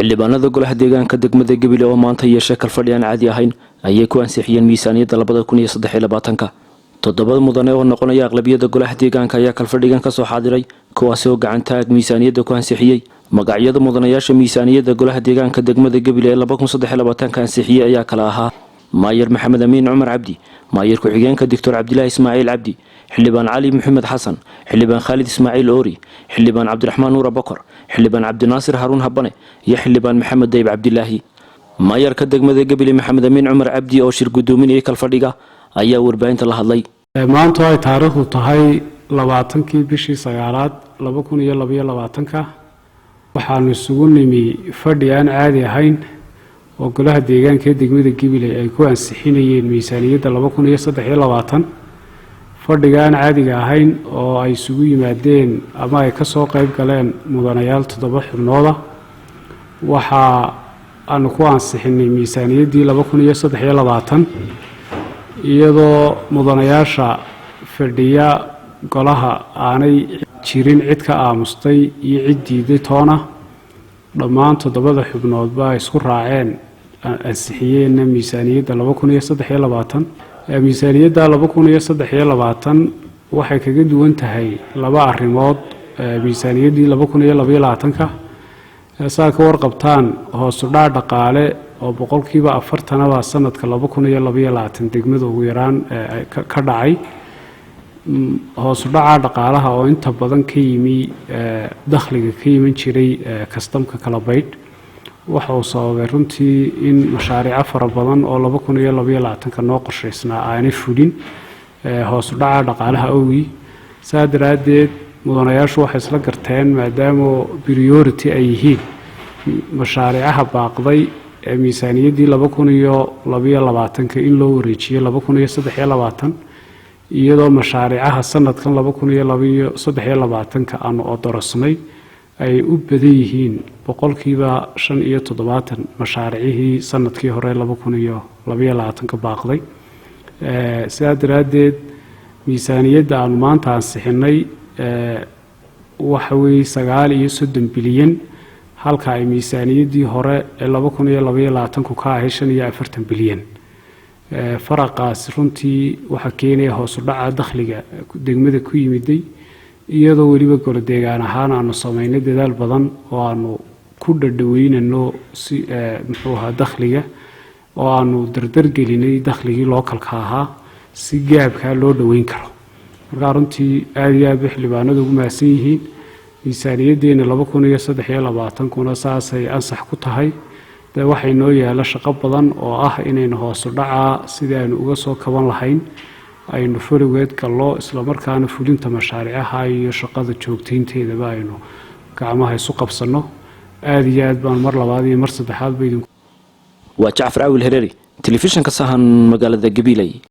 xildhibaanada golaha deegaanka degmada Gabiley oo maanta yeeshay kalfadhi aan caadi ahayn ayay ku ansixiyeen miisaaniyadda 2023 toddoba mudane oo noqonaya aqlabiyada golaha deegaanka ayaa kalfadhigan ka soo xaadiray kuwaas oo gacantaag miisaaniyadda ku ansixiyay magacyada mudanayaasha miisaaniyadda golaha deegaanka degmada Gabiley ee 2023 ansixiyay ayaa kala ahaa Maayir Maxamed Amiin Cumar Cabdi Maayir ku-xigeenka Dr. Cabdilaahi Ismaaciil Cabdi xildhibaan Cali Maxamed Xasan xildhibaan Khalid Ismaaciil Oori xildhibaan Cabdiraxmaan Nuur Bakar xildhibaan Cabdinaasir Haruun Habane iyo xildhibaan Maxamed Dayb Cabdilaahi maayarka degmada Gabiley Maxamed Amiin Cumar Cabdi oo shir gudoominayay kalfadhiga ayaa warbaahinta la hadlay maanta ay taariikhdu tahay 20kii bishii 9aad 2022 waxaanu isugu nimi fadhi aan caadi ahayn oo golaha deegaanka degmada Gabiley ay ku ansixinayeen miisaaniyadda 2023 fadhiga aan caadiga ahayn oo ay isugu yimaadeen ama ay ka soo qayb galeen mudanayaal 7 xubnood waxa aanu ku ansixinay miisaaniyaddii 2023 iyadoo mudanayaasha fadhiya golaha aanay jirin cid ka aamustay iyo cid diiday toona dhammaan 7 xubnood baa isku raaceen ansixiyeen miisaaniyadda 2023 miisaaniyadda 2023 waxay kaga duwan tahay laba arrimood miisaaniyaddii 2022 saaka warqabtaan hoos u dhac dhaqaale oo boqolkiiba 40 sanadka 2022 degmada ugu yaraan ka dhacay hoos u dhaca dhaqaalaha oo inta badan ka yimi dakhliga ka yiman jiray kastamka kala baydh waxa uu sababay runtii in mashaariic fara badan oo 2022 noo qorshaysnaa aanay fulin hoos u dhaca dhaqaalaha awgii saadaradeed mudanayaashu waxay isla garteen maadaama priority ay yihiin mashaariicaha baaqday ee miisaaniyaddii 2022 in loo wareejiyo 2023 iyadoo mashaariicaha sanadkan 2023 aanu odorosnay ay u badan yihiin boqolkiiba 75 mashaariicii sanadkii hore 2022 baaqday sidaa daraadeed miisaaniyadda aanu maanta ansixinay waxa weeye 9 bilyan halka ay miisaaniyaddii hore ee 2022 ka ahayd 45 bilyan faraqaas runtii waxa keenaya hoos u dhaca dakhliga degmada ku yimiday iyadoo waliba golo deegaan ahaan aanu sameynay dadaal badan oo aanu ku dhadhaweynano si muxuu ahaa dakhliga oo aanu dardar gelinay dakhligii localka ahaa si gaabka loo dhaweyn karo marka runtii aad iyo aad xildhibaanadu ugu maasan yihiin miisaaniyaddeena 2023 kuna saasay ansax ku tahay waxay noo yaala shaqo badan oo ah inaynu hoos u dhaca sidii aynu uga soo kaban lahayn aynu farigeed gallo isla markaana fulinta mashaariicaha iyo shaqada joogteynteedaba aynu gacmaha isu qabsano aad iyo aad baan mar labaad iyo mar saddexaad waa Jacfar Awil Hereri telefishinka sahan magaalada Gabiley